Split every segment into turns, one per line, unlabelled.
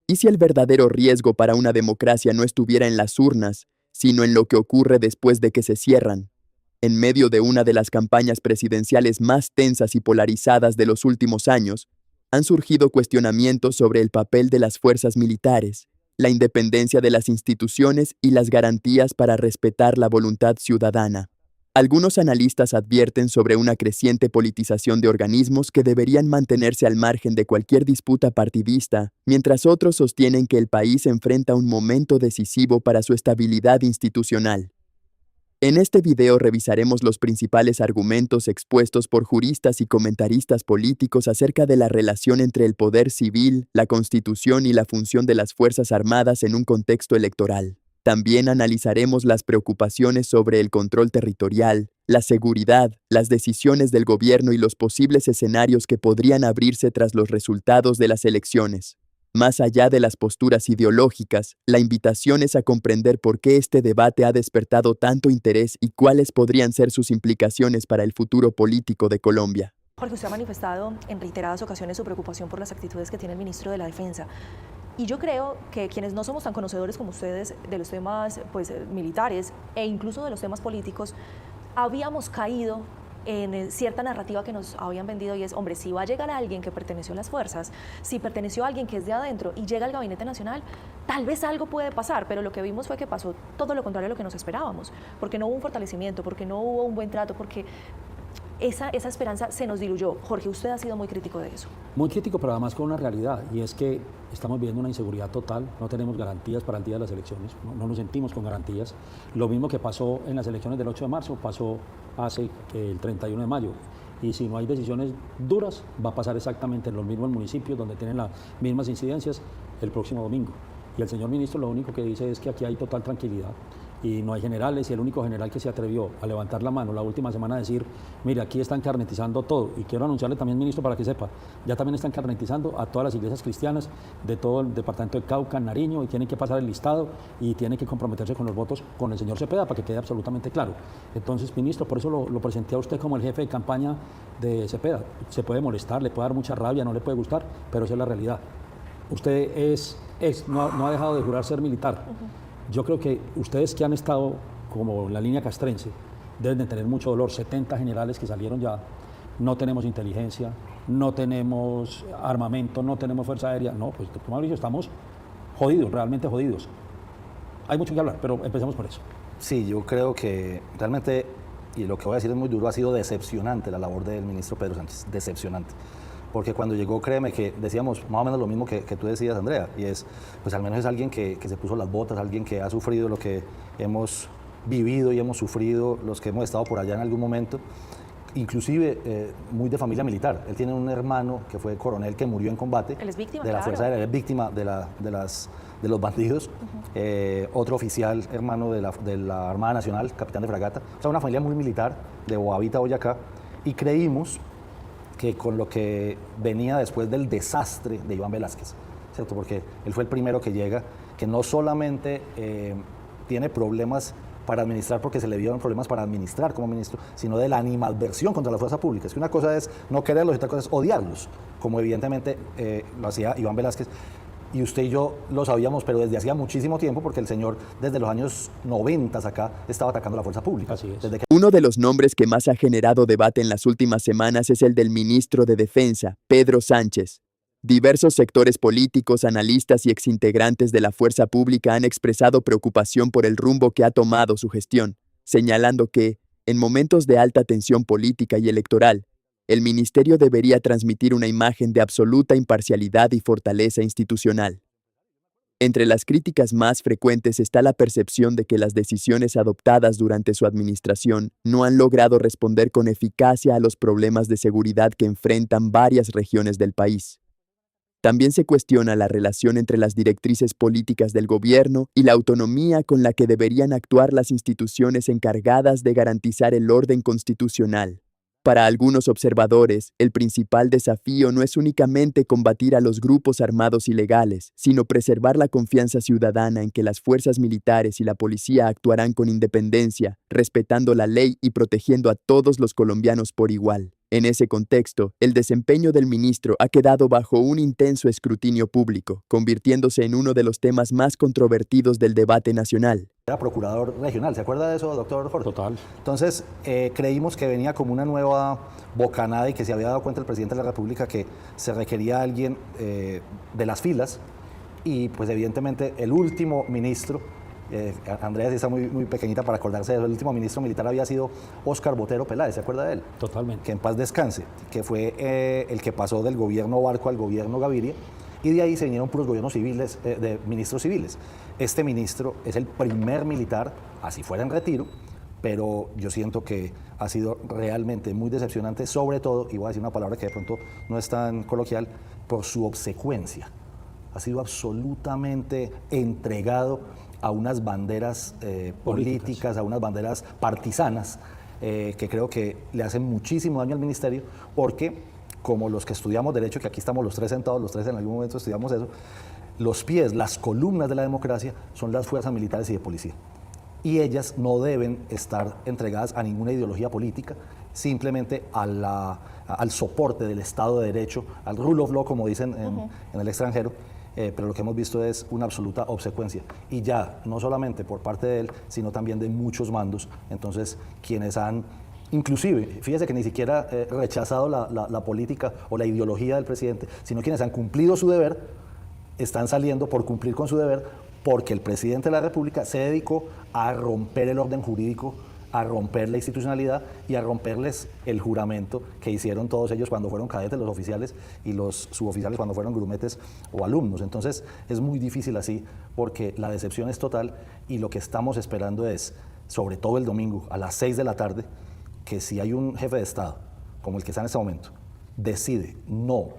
¿Y si el verdadero riesgo para una democracia no estuviera en las urnas, sino en lo que ocurre después de que se cierran? En medio de una de las campañas presidenciales más tensas y polarizadas de los últimos años, han surgido cuestionamientos sobre el papel de las fuerzas militares, la independencia de las instituciones y las garantías para respetar la voluntad ciudadana. Algunos analistas advierten sobre una creciente politización de organismos que deberían mantenerse al margen de cualquier disputa partidista, mientras otros sostienen que el país enfrenta un momento decisivo para su estabilidad institucional. En este video revisaremos los principales argumentos expuestos por juristas y comentaristas políticos acerca de la relación entre el poder civil, la Constitución y la función de las Fuerzas Armadas en un contexto electoral. También analizaremos las preocupaciones sobre el control territorial, la seguridad, las decisiones del gobierno y los posibles escenarios que podrían abrirse tras los resultados de las elecciones. Más allá de las posturas ideológicas, la invitación es a comprender por qué este debate ha despertado tanto interés y cuáles podrían ser sus implicaciones para el futuro político de Colombia.
Jorge, usted ha manifestado en reiteradas ocasiones su preocupación por las actitudes que tiene el ministro de la Defensa. Y yo creo que quienes no somos tan conocedores como ustedes de los temas militares e incluso de los temas políticos, habíamos caído en cierta narrativa que nos habían vendido, y es, hombre, si va a llegar alguien que perteneció a las fuerzas, si perteneció a alguien que es de adentro y llega al Gabinete Nacional, tal vez algo puede pasar, pero lo que vimos fue que pasó todo lo contrario a lo que nos esperábamos, porque no hubo un fortalecimiento, porque no hubo un buen trato, porque esa esperanza se nos diluyó. Jorge, usted ha sido muy crítico de eso.
Muy crítico, pero además con una realidad, y es que estamos viviendo una inseguridad total, no tenemos garantías para el día de las elecciones, no nos sentimos con garantías. Lo mismo que pasó en las elecciones del 8 de marzo, pasó hace el 31 de mayo. Y si no hay decisiones duras, va a pasar exactamente en los mismos municipios donde tienen las mismas incidencias el próximo domingo. Y el señor ministro lo único que dice es que aquí hay total tranquilidad y no hay generales, y el único general que se atrevió a levantar la mano la última semana a decir, mire, aquí están carnetizando todo, y quiero anunciarle también, ministro, para que sepa, ya también están carnetizando a todas las iglesias cristianas de todo el departamento de Cauca, Nariño, y tienen que pasar el listado y tienen que comprometerse con los votos con el señor Cepeda para que quede absolutamente claro. Entonces, ministro, por eso lo presenté a usted como el jefe de campaña de Cepeda. Se puede molestar, le puede dar mucha rabia, no le puede gustar, pero esa es la realidad. Usted no ha dejado de jurar ser militar. Yo creo que ustedes que han estado como la línea castrense deben de tener mucho dolor. 70 generales que salieron ya, no tenemos inteligencia, no tenemos armamento, no tenemos fuerza aérea. No, pues Mauricio, estamos jodidos, realmente jodidos. Hay mucho que hablar, pero empecemos por eso.
Sí, yo creo que realmente, y lo que voy a decir es muy duro, ha sido decepcionante la labor del ministro Pedro Sánchez, decepcionante. Porque cuando llegó, créeme que decíamos más o menos lo mismo que tú decías, Andrea, y es, pues al menos es alguien que se puso las botas, alguien que ha sufrido lo que hemos vivido y hemos sufrido los que hemos estado por allá en algún momento, inclusive muy de familia militar. Él tiene un hermano que fue coronel que murió en combate.
Él es víctima,
de la Fuerza Aérea, él es víctima de los bandidos. Otro oficial, hermano de la Armada Nacional, capitán de fragata. O sea, una familia muy militar de Boavita, Boyacá, y creímos que con lo que venía después del desastre de Iván Velásquez, ¿cierto? Porque él fue el primero que llega, que no solamente tiene problemas para administrar porque se le dieron problemas para administrar como ministro, sino de la animadversión contra la fuerza pública. Es que una cosa es no quererlos y otra cosa es odiarlos, como evidentemente lo hacía Iván Velásquez. Y usted y yo lo sabíamos, pero desde hacía muchísimo tiempo, porque el señor desde los años 90 acá estaba atacando la fuerza pública.
Así es.
Uno de los nombres que más ha generado debate en las últimas semanas es el del ministro de Defensa, Pedro Sánchez. Diversos sectores políticos, analistas y exintegrantes de la fuerza pública han expresado preocupación por el rumbo que ha tomado su gestión, señalando que, en momentos de alta tensión política y electoral, el ministerio debería transmitir una imagen de absoluta imparcialidad y fortaleza institucional. Entre las críticas más frecuentes está la percepción de que las decisiones adoptadas durante su administración no han logrado responder con eficacia a los problemas de seguridad que enfrentan varias regiones del país. También se cuestiona la relación entre las directrices políticas del gobierno y la autonomía con la que deberían actuar las instituciones encargadas de garantizar el orden constitucional. Para algunos observadores, el principal desafío no es únicamente combatir a los grupos armados ilegales, sino preservar la confianza ciudadana en que las fuerzas militares y la policía actuarán con independencia, respetando la ley y protegiendo a todos los colombianos por igual. En ese contexto, el desempeño del ministro ha quedado bajo un intenso escrutinio público, convirtiéndose en uno de los temas más controvertidos del debate nacional.
Era procurador regional, ¿se acuerda de eso, doctor Jorge?
Total.
Entonces, creímos que venía como una nueva bocanada y que se había dado cuenta el presidente de la República que se requería alguien de las filas y pues evidentemente el último ministro, Andrea sí está muy pequeñita para acordarse de eso, el último ministro militar había sido Óscar Botero Peláez, ¿se acuerda de él?
Totalmente.
Que en paz descanse, que fue el que pasó del gobierno Barco al gobierno Gaviria, y de ahí se vinieron puros gobiernos civiles, de ministros civiles. Este ministro es el primer militar, así fuera en retiro, pero yo siento que ha sido realmente muy decepcionante, sobre todo, y voy a decir una palabra que de pronto no es tan coloquial, por su obsecuencia. Ha sido absolutamente entregado a unas banderas políticas, a unas banderas partisanas, que creo que le hacen muchísimo daño al ministerio, porque como los que estudiamos Derecho, que aquí estamos los tres sentados, los tres en algún momento estudiamos eso, los pies, las columnas de la democracia son las fuerzas militares y de policía. Y ellas no deben estar entregadas a ninguna ideología política, simplemente al soporte del Estado de Derecho, al rule of law, como dicen en el extranjero, pero lo que hemos visto es una absoluta obsecuencia. Y ya, no solamente por parte de él, sino también de muchos mandos. Entonces, quienes han, inclusive, fíjese que ni siquiera rechazado la política o la ideología del presidente, sino quienes han cumplido su deber, están saliendo por cumplir con su deber, porque el presidente de la República se dedicó a romper el orden jurídico, a romper la institucionalidad y a romperles el juramento que hicieron todos ellos cuando fueron cadetes, los oficiales, y los suboficiales cuando fueron grumetes o alumnos. Entonces es muy difícil así, porque la decepción es total, y lo que estamos esperando es, sobre todo el domingo a las 6 de la tarde, que si hay un jefe de Estado, como el que está en este momento, decide no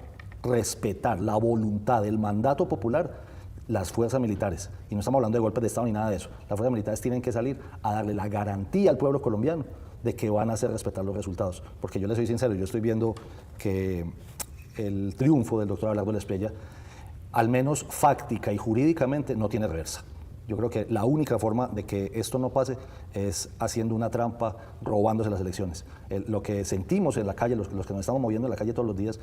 respetar la voluntad del mandato popular, las fuerzas militares, y no estamos hablando de golpes de Estado ni nada de eso, las fuerzas militares tienen que salir a darle la garantía al pueblo colombiano de que van a hacer respetar los resultados. Porque yo les soy sincero, yo estoy viendo que el triunfo del doctor Abelardo Lesprella, al menos fáctica y jurídicamente, no tiene reversa. Yo creo que la única forma de que esto no pase es haciendo una trampa, robándose las elecciones. Lo que sentimos en la calle, los que nos estamos moviendo en la calle todos los días,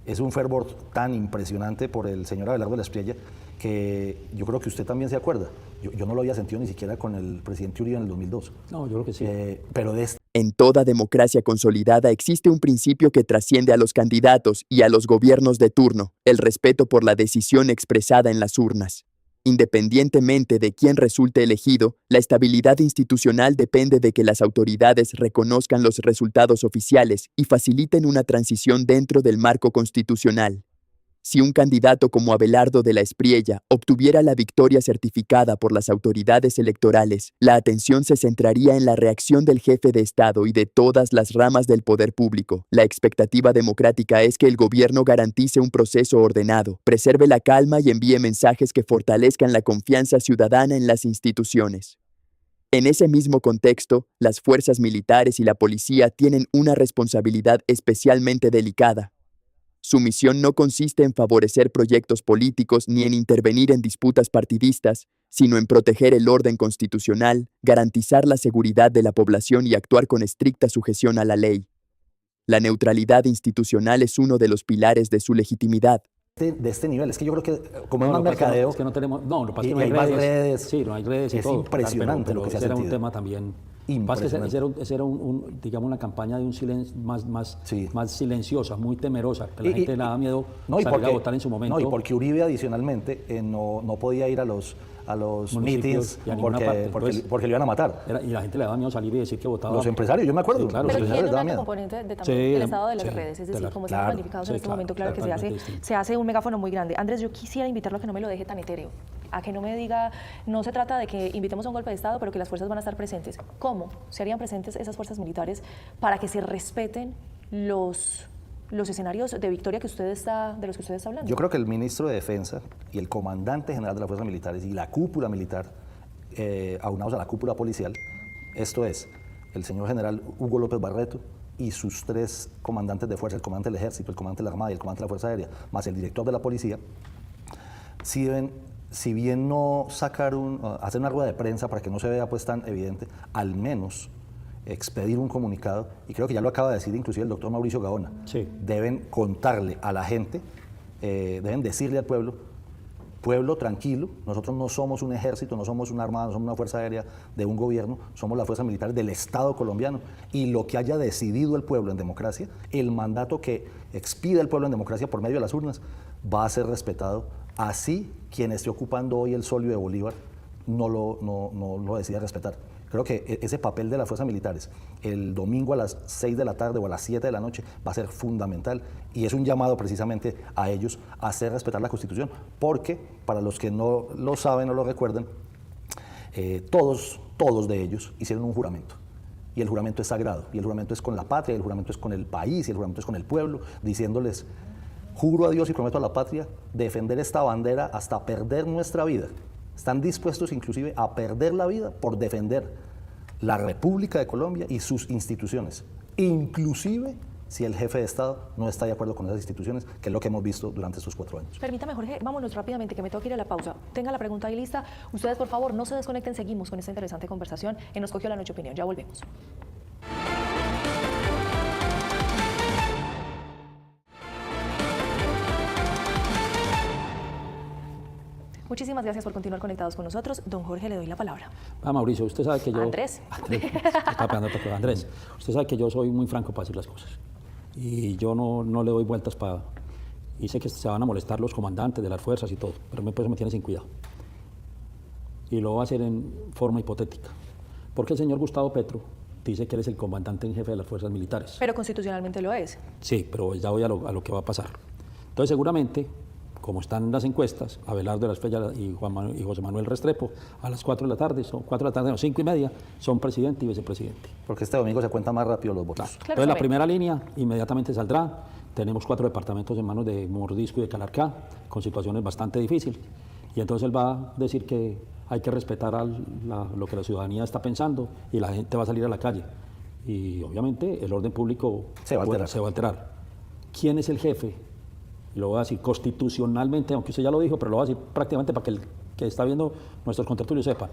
es un fervor tan impresionante por el señor Abelardo Lesprella que yo creo que usted también se acuerda. Yo no lo había sentido ni siquiera con el presidente Uribe en el 2002.
No, yo creo que sí.
Pero de este...
En toda democracia consolidada existe un principio que trasciende a los candidatos y a los gobiernos de turno: el respeto por la decisión expresada en las urnas. Independientemente de quién resulte elegido, la estabilidad institucional depende de que las autoridades reconozcan los resultados oficiales y faciliten una transición dentro del marco constitucional. Si un candidato como Abelardo de la Espriella obtuviera la victoria certificada por las autoridades electorales, la atención se centraría en la reacción del jefe de Estado y de todas las ramas del poder público. La expectativa democrática es que el gobierno garantice un proceso ordenado, preserve la calma y envíe mensajes que fortalezcan la confianza ciudadana en las instituciones. En ese mismo contexto, las fuerzas militares y la policía tienen una responsabilidad especialmente delicada. Su misión no consiste en favorecer proyectos políticos ni en intervenir en disputas partidistas, sino en proteger el orden constitucional, garantizar la seguridad de la población y actuar con estricta sujeción a la ley. La neutralidad institucional es uno de los pilares de su legitimidad.
De este nivel, es que yo creo que como es más mercadeo,
es que no tenemos, no, lo que pasa es que
y
no hay
más
redes,
redes,
sí, no hay redes y
es
todo,
impresionante
pero
lo que se ha
ese era un
sentido.
tema también.
Impresionante.
Ese era digamos, una campaña de un silencio más silenciosa, muy temerosa, que la
Y-
gente le daba miedo salir a votar en su momento.
No, y porque Uribe adicionalmente no podía ir a los
Municipios
meetings
y a ninguna parte.
porque le iban a matar.
Y la gente le daba miedo salir y decir que votaba.
Los empresarios, yo me acuerdo,
Sí, claro,
los
Pero
empresarios
tiene
les
un
daba
alto
miedo.
componente también
Sí,
del estado de las
sí,
redes, es
de
decir,
la-
como están
claro,
planificados
sí,
en este
claro,
momento, claro que
totalmente distinto.
se hace un megáfono muy grande. Andrés, yo quisiera invitarlo a que no me lo deje tan etéreo, a que no me diga, no se trata de que invitemos a un golpe de Estado, pero que las fuerzas van a estar presentes. ¿Cómo se harían presentes esas fuerzas militares para que se respeten los escenarios de victoria de los que usted está hablando?
Yo creo que el ministro de Defensa y el comandante general de las fuerzas militares y la cúpula militar, aunados a la cúpula policial, esto es, el señor general Hugo López Barreto y sus tres comandantes de fuerza, el comandante del Ejército, el comandante de la Armada y el comandante de la Fuerza Aérea, más el director de la Policía, sí deben, si bien no hacer una rueda de prensa para que no se vea pues tan evidente, al menos expedir un comunicado, y creo que ya lo acaba de decir inclusive el doctor Mauricio Gaona.
Sí.
Deben contarle a la gente, deben decirle al pueblo, pueblo tranquilo, nosotros no somos un ejército, no somos una armada, no somos una fuerza aérea de un gobierno, somos las fuerzas militares del Estado colombiano, y lo que haya decidido el pueblo en democracia, el mandato que expida el pueblo en democracia por medio de las urnas, va a ser respetado, así quien esté ocupando hoy el solio de Bolívar no lo decida respetar. Creo que ese papel de las fuerzas militares el domingo a las 6 de la tarde o a las 7 de la noche va a ser fundamental, y es un llamado precisamente a ellos a hacer respetar la Constitución, porque para los que no lo saben o lo recuerdan, todos de ellos hicieron un juramento, y el juramento es sagrado, y el juramento es con la patria, y el juramento es con el país, y el juramento es con el pueblo, diciéndoles: juro a Dios y prometo a la patria defender esta bandera hasta perder nuestra vida. Están dispuestos inclusive a perder la vida por defender la República de Colombia y sus instituciones, inclusive si el jefe de Estado no está de acuerdo con esas instituciones, que es lo que hemos visto durante estos 4 años.
Permítame, Jorge, vámonos rápidamente, que me tengo que ir a la pausa. Tenga la pregunta ahí lista. Ustedes, por favor, no se desconecten, seguimos con esta interesante conversación en Nos Cogió la Noche Opinión. Ya volvemos. Muchísimas gracias por continuar conectados con nosotros. Don Jorge, le doy la palabra.
Mauricio, usted sabe que yo...
Andrés.
Andrés, usted sabe que yo soy muy franco para decir las cosas. Y yo no le doy vueltas para... Y sé que se van a molestar los comandantes de las fuerzas y todo, pero por eso me tiene sin cuidado. Y lo va a hacer en forma hipotética. Porque el señor Gustavo Petro dice que él es el comandante en jefe de las fuerzas militares.
Pero constitucionalmente lo es.
Sí, pero ya voy a lo que va a pasar. Entonces, seguramente, como están las encuestas, Abelardo de la Espriella y José Manuel Restrepo, a las 4 de la tarde, 5:30, son presidente y vicepresidente.
Porque este domingo se cuentan más rápido los votos.
Claro,
Entonces, la primera línea inmediatamente saldrá. Tenemos 4 departamentos en manos de Mordisco y de Calarcá, con situaciones bastante difíciles. Y entonces él va a decir que hay que respetar lo que la ciudadanía está pensando, y la gente va a salir a la calle. Y obviamente el orden público se va a alterar. ¿Quién es el jefe? Lo voy a decir constitucionalmente, aunque usted ya lo dijo, pero lo voy a decir prácticamente para que el que está viendo nuestros contertulios sepa.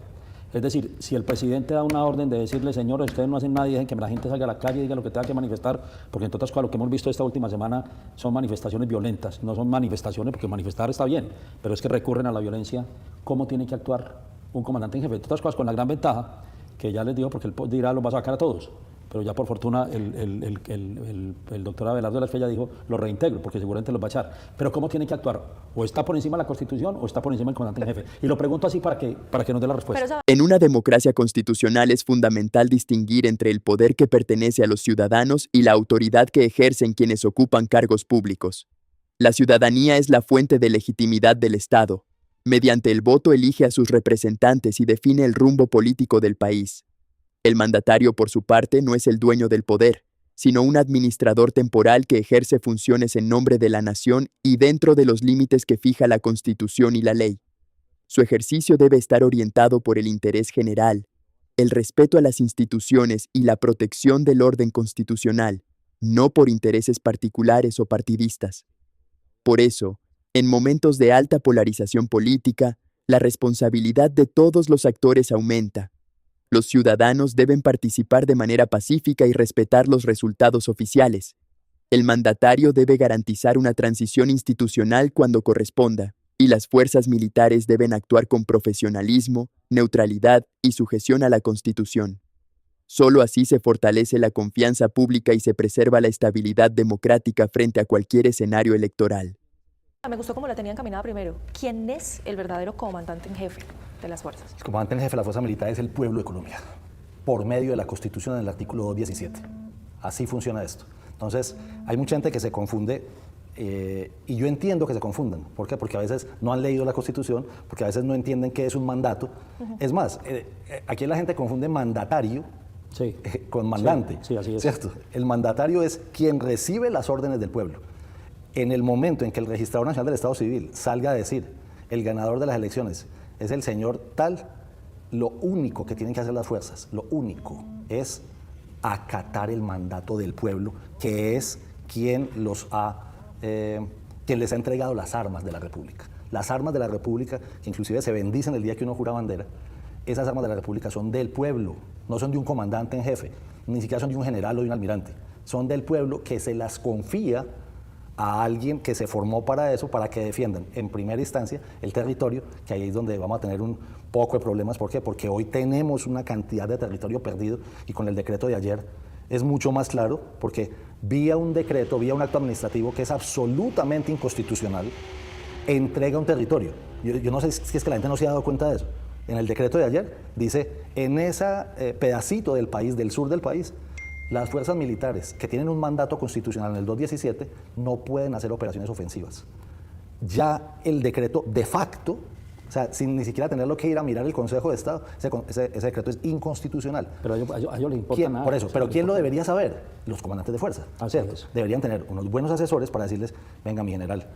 Es decir, si el presidente da una orden de decirle: señores, ustedes no hacen nada, y dejen que la gente salga a la calle y diga lo que tenga que manifestar, porque entre otras cosas lo que hemos visto esta última semana son manifestaciones violentas, no son manifestaciones, porque manifestar está bien, pero es que recurren a la violencia. ¿Cómo tiene que actuar un comandante en jefe? Entre otras cosas, con la gran ventaja, que ya les digo, porque él dirá: los va a sacar a todos. Pero ya por fortuna el doctor Abelardo de la Espriella dijo: lo reintegro, porque seguramente los va a echar. Pero ¿cómo tiene que actuar? ¿O está por encima de la Constitución o está por encima del comandante en jefe? Y lo pregunto así para que nos dé la respuesta.
En una democracia constitucional es fundamental distinguir entre el poder que pertenece a los ciudadanos y la autoridad que ejercen quienes ocupan cargos públicos. La ciudadanía es la fuente de legitimidad del Estado. Mediante el voto elige a sus representantes y define el rumbo político del país. El mandatario, por su parte, no es el dueño del poder, sino un administrador temporal que ejerce funciones en nombre de la nación y dentro de los límites que fija la Constitución y la ley. Su ejercicio debe estar orientado por el interés general, el respeto a las instituciones y la protección del orden constitucional, no por intereses particulares o partidistas. Por eso, en momentos de alta polarización política, la responsabilidad de todos los actores aumenta. Los ciudadanos deben participar de manera pacífica y respetar los resultados oficiales. El mandatario debe garantizar una transición institucional cuando corresponda, y las fuerzas militares deben actuar con profesionalismo, neutralidad y sujeción a la Constitución. Solo así se fortalece la confianza pública y se preserva la estabilidad democrática frente a cualquier escenario electoral.
Me gustó cómo la tenía encaminada primero. ¿Quién es el verdadero comandante en jefe de las fuerzas?
El comandante en jefe de la Fuerza Militar es el pueblo de Colombia, por medio de la Constitución en el artículo 217. Así funciona esto. Entonces, hay mucha gente que se confunde, y yo entiendo que se confundan. ¿Por qué? Porque a veces no han leído la Constitución, porque a veces no entienden qué es un mandato. Es más, aquí la gente confunde mandatario con mandante.
Sí, así es.
¿Cierto? El mandatario es quien recibe las órdenes del pueblo. En el momento en que el Registrador Nacional del Estado Civil salga a decir: el ganador de las elecciones es el señor tal, lo único que tienen que hacer las fuerzas, lo único, es acatar el mandato del pueblo, que es quien les ha entregado las armas de la República. Las armas de la República, que inclusive se bendicen el día que uno jura bandera, esas armas de la República son del pueblo, no son de un comandante en jefe, ni siquiera son de un general o de un almirante, son del pueblo que se las confía a alguien que se formó para eso, para que defiendan en primera instancia el territorio, que ahí es donde vamos a tener un poco de problemas. ¿Por qué? Porque hoy tenemos una cantidad de territorio perdido y con el decreto de ayer es mucho más claro, porque vía un decreto, vía un acto administrativo que es absolutamente inconstitucional, entrega un territorio. Yo no sé si es que la gente no se ha dado cuenta de eso. En el decreto de ayer dice, en ese pedacito del país, del sur del país, las fuerzas militares que tienen un mandato constitucional en el 217 no pueden hacer operaciones ofensivas. Ya el decreto de facto, o sea, sin ni siquiera tenerlo que ir a mirar el Consejo de Estado, ese decreto es inconstitucional.
Pero a ellos les importa nada.
Por eso, pero ¿quién lo debería saber? Los comandantes de fuerza, ¿cierto? Deberían tener unos buenos asesores para decirles, venga, mi general,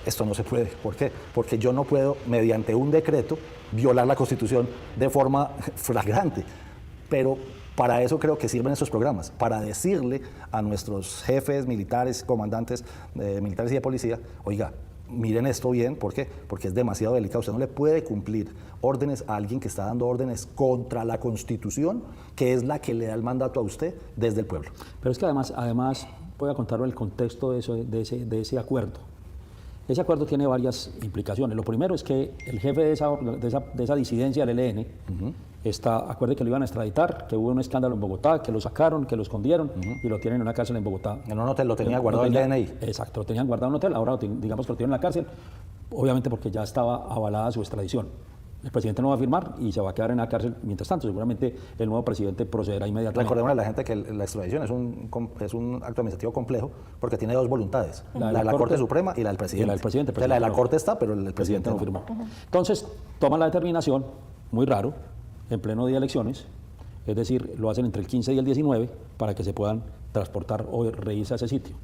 esto no se puede. ¿Por qué? Porque yo no puedo, mediante un decreto, violar la Constitución de forma flagrante. Pero para eso creo que sirven estos programas, para decirle a nuestros jefes militares, comandantes militares y de policía, oiga, miren esto bien. ¿Por qué? Porque es demasiado delicado. Usted no le puede cumplir órdenes a alguien que está dando órdenes contra la Constitución, que es la que le da el mandato a usted desde el pueblo.
Pero es que además voy a contarlo el contexto de ese acuerdo. Ese acuerdo tiene varias implicaciones. Lo primero es que el jefe de esa disidencia del ELN, acuerde que lo iban a extraditar, que hubo un escándalo en Bogotá, que lo sacaron, que lo escondieron y lo tienen en una cárcel en Bogotá.
En un hotel lo tenía guardado el DNI.
Exacto, lo tenían guardado en un hotel, ahora digamos que lo tienen en la cárcel, obviamente porque ya estaba avalada su extradición. El presidente no va a firmar y se va a quedar en la cárcel. Mientras tanto, seguramente el nuevo presidente procederá inmediatamente.
Recordemos a la gente que la extradición es un acto administrativo complejo porque tiene dos voluntades, la de la Corte Suprema y la del presidente. La de la Corte está, pero el presidente no firmó.
Entonces, toman la determinación, muy raro, en pleno día de elecciones, es decir, lo hacen entre el 15 y el 19 para que se puedan transportar o reírse a ese sitio.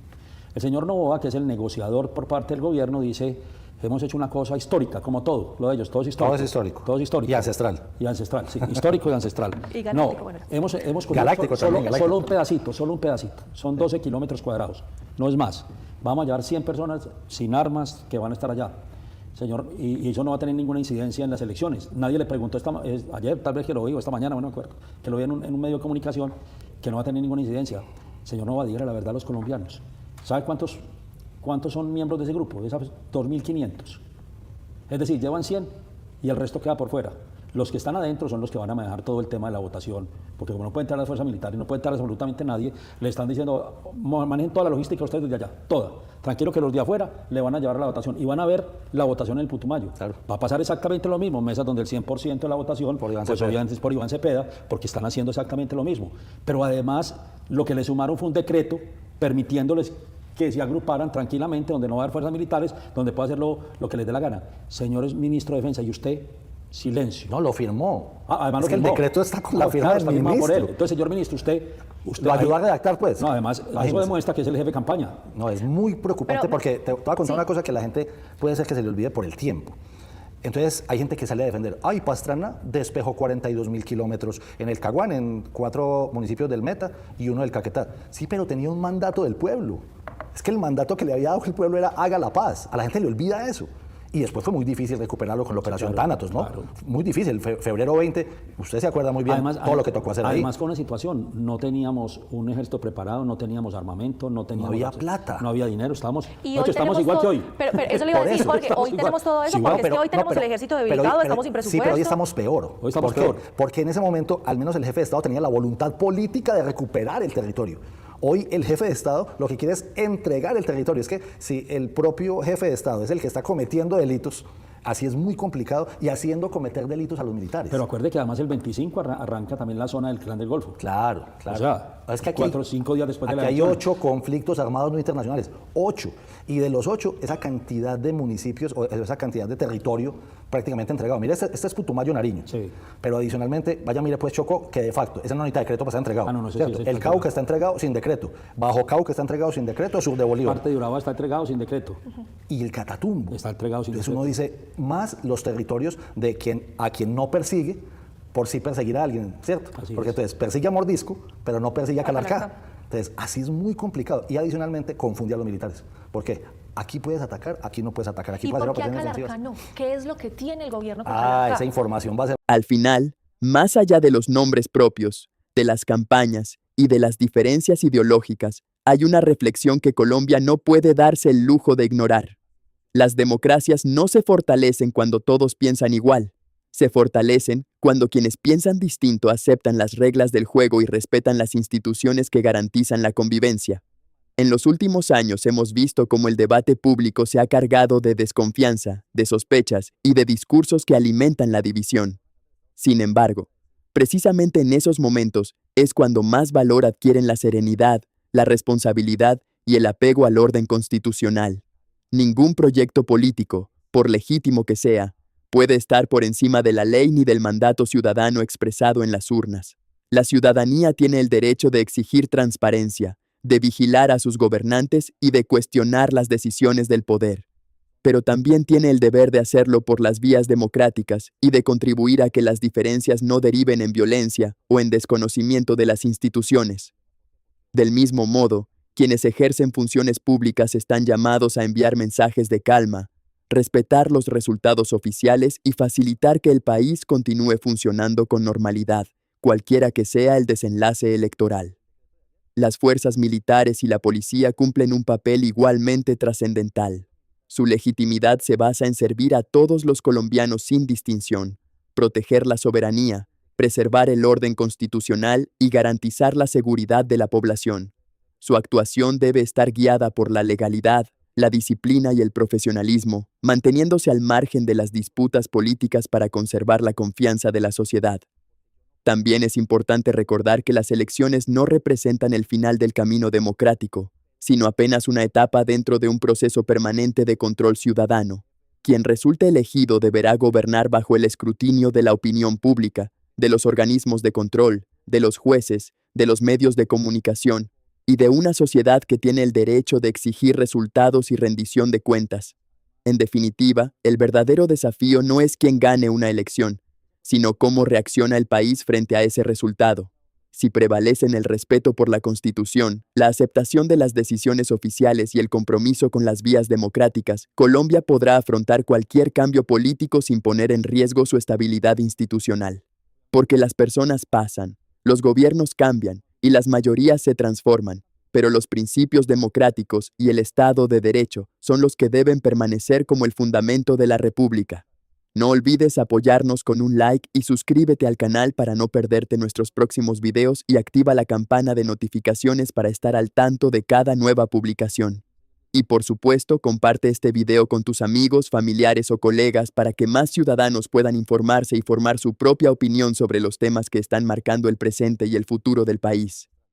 El señor Noboa, que es el negociador por parte del gobierno, dice: hemos hecho una cosa histórica, como todo, lo de ellos, todo es histórico.
Todo es histórico.
Todo es histórico.
Y ancestral.
Y ancestral, sí, histórico y ancestral.
Y galáctico, bueno.
Hemos
galáctico
solo,
también, galáctico.
solo un pedacito. Son 12 kilómetros cuadrados, no es más. Vamos a llevar 100 personas sin armas que van a estar allá. Señor, y eso no va a tener ninguna incidencia en las elecciones. Nadie le preguntó ayer, tal vez que lo vi, o esta mañana, bueno, no me acuerdo, que lo vi en un medio de comunicación, que no va a tener ninguna incidencia. Señor Noboa, dígale la verdad a los colombianos. ¿Sabe cuántos son miembros de ese grupo? De esas 2.500. Es decir, llevan 100 y el resto queda por fuera. Los que están adentro son los que van a manejar todo el tema de la votación, porque como no puede entrar las fuerzas militares, no puede entrar absolutamente nadie, le están diciendo, manejen toda la logística ustedes desde allá, toda. Tranquilo que los de afuera le van a llevar a la votación y van a ver la votación en el Putumayo.
Claro.
Va a pasar exactamente lo mismo, mesas donde el 100% de la votación, pues obviamente es por Iván Cepeda, porque están haciendo exactamente lo mismo. Pero además, lo que le sumaron fue un decreto permitiéndoles que se agruparan tranquilamente, donde no va a haber fuerzas militares, donde pueda hacer lo que les dé la gana. Señores ministro de Defensa, ¿y usted? Silencio.
No, lo firmó.
Además
es que el decreto está con la firma del ministro.
Por él. Entonces, señor ministro, usted
lo ayudó a redactar, pues.
No, además, eso demuestra que es el jefe de campaña.
No, es muy preocupante porque te voy a contar una cosa que la gente puede ser que se le olvide por el tiempo. Entonces, hay gente que sale a defender. Ay, Pastrana despejó 42.000 kilómetros en el Caguán, en 4 municipios del Meta y 1 del Caquetá. Sí, pero tenía un mandato del pueblo. Es que el mandato que le había dado el pueblo era haga la paz. A la gente le olvida eso. Y después fue muy difícil recuperarlo con la operación Tánatos, ¿no? Claro. Muy difícil. Febrero 20, usted se acuerda muy bien todo lo que tocó hacer ahí.
Además, con la situación, no teníamos un ejército preparado, no teníamos armamento, no
había plata.
No había dinero, estamos
estamos
igual que hoy.
Pero eso le iba a decir, porque hoy tenemos todo eso, porque es que hoy tenemos el ejército debilitado, estamos sin presupuesto.
Sí, pero hoy estamos peor.
Hoy estamos peor.
Porque en ese momento, al menos el jefe de Estado tenía la voluntad política de recuperar el territorio. Hoy el jefe de Estado lo que quiere es entregar el territorio. Es que si el propio jefe de Estado es el que está cometiendo delitos, así es muy complicado y haciendo cometer delitos a los militares.
Pero acuerde que además el 25 arranca también la zona del Clan del Golfo.
Claro, claro.
O sea,
es que aquí
4 o 5 días después de la
elección. Aquí hay 8 conflictos armados no internacionales. 8. Y de los 8, esa cantidad de municipios, o esa cantidad de territorio prácticamente entregado. Mire, este es Putumayo, Nariño.
Sí.
Pero adicionalmente, vaya, mire, pues Chocó, que de facto, esa no necesita decreto para estar entregado.
No, sí,
el Cauca está entregado sin decreto. Bajo Cauca está entregado sin decreto, sur de Bolívar.
Parte de Urabá está entregado sin decreto.
Y el Catatumbo
está entregado sin decreto.
Entonces uno dice, más los territorios de a quien no persigue, por sí perseguir a alguien, ¿cierto? Porque entonces persigue a Mordisco, pero no persigue a Calarcá. Entonces, así es muy complicado. Y adicionalmente confunde a los militares. Porque aquí puedes atacar, aquí no puedes atacar. Aquí
¿Y
puedes
por qué
hacer
a
operaciones
Calarcá
defensivas.
no? ¿Qué es lo que tiene el gobierno con Calarcá?
Esa información va a ser...
Al final, Más allá de los nombres propios, de las campañas y de las diferencias ideológicas, hay una reflexión que Colombia no puede darse el lujo de ignorar. Las democracias no se fortalecen cuando todos piensan igual. Se fortalecen cuando quienes piensan distinto aceptan las reglas del juego y respetan las instituciones que garantizan la convivencia. En los últimos años hemos visto cómo el debate público se ha cargado de desconfianza, de sospechas y de discursos que alimentan la división. Sin embargo, precisamente en esos momentos es cuando más valor adquieren la serenidad, la responsabilidad y el apego al orden constitucional. Ningún proyecto político, por legítimo que sea, puede estar por encima de la ley ni del mandato ciudadano expresado en las urnas. La ciudadanía tiene el derecho de exigir transparencia, de vigilar a sus gobernantes y de cuestionar las decisiones del poder. Pero también tiene el deber de hacerlo por las vías democráticas y de contribuir a que las diferencias no deriven en violencia o en desconocimiento de las instituciones. Del mismo modo, quienes ejercen funciones públicas están llamados a enviar mensajes de calma, respetar los resultados oficiales y facilitar que el país continúe funcionando con normalidad, cualquiera que sea el desenlace electoral. Las fuerzas militares y la policía cumplen un papel igualmente trascendental. Su legitimidad se basa en servir a todos los colombianos sin distinción, proteger la soberanía, preservar el orden constitucional y garantizar la seguridad de la población. Su actuación debe estar guiada por la legalidad, la disciplina y el profesionalismo, manteniéndose al margen de las disputas políticas para conservar la confianza de la sociedad. También es importante recordar que las elecciones no representan el final del camino democrático, sino apenas una etapa dentro de un proceso permanente de control ciudadano. Quien resulte elegido deberá gobernar bajo el escrutinio de la opinión pública, de los organismos de control, de los jueces, de los medios de comunicación y de una sociedad que tiene el derecho de exigir resultados y rendición de cuentas. En definitiva, el verdadero desafío no es quién gane una elección, sino cómo reacciona el país frente a ese resultado. Si prevalecen el respeto por la Constitución, la aceptación de las decisiones oficiales y el compromiso con las vías democráticas, Colombia podrá afrontar cualquier cambio político sin poner en riesgo su estabilidad institucional. Porque las personas pasan, los gobiernos cambian y las mayorías se transforman, pero los principios democráticos y el Estado de Derecho son los que deben permanecer como el fundamento de la República. No olvides apoyarnos con un like y suscríbete al canal para no perderte nuestros próximos videos y activa la campana de notificaciones para estar al tanto de cada nueva publicación. Y por supuesto, comparte este video con tus amigos, familiares o colegas para que más ciudadanos puedan informarse y formar su propia opinión sobre los temas que están marcando el presente y el futuro del país.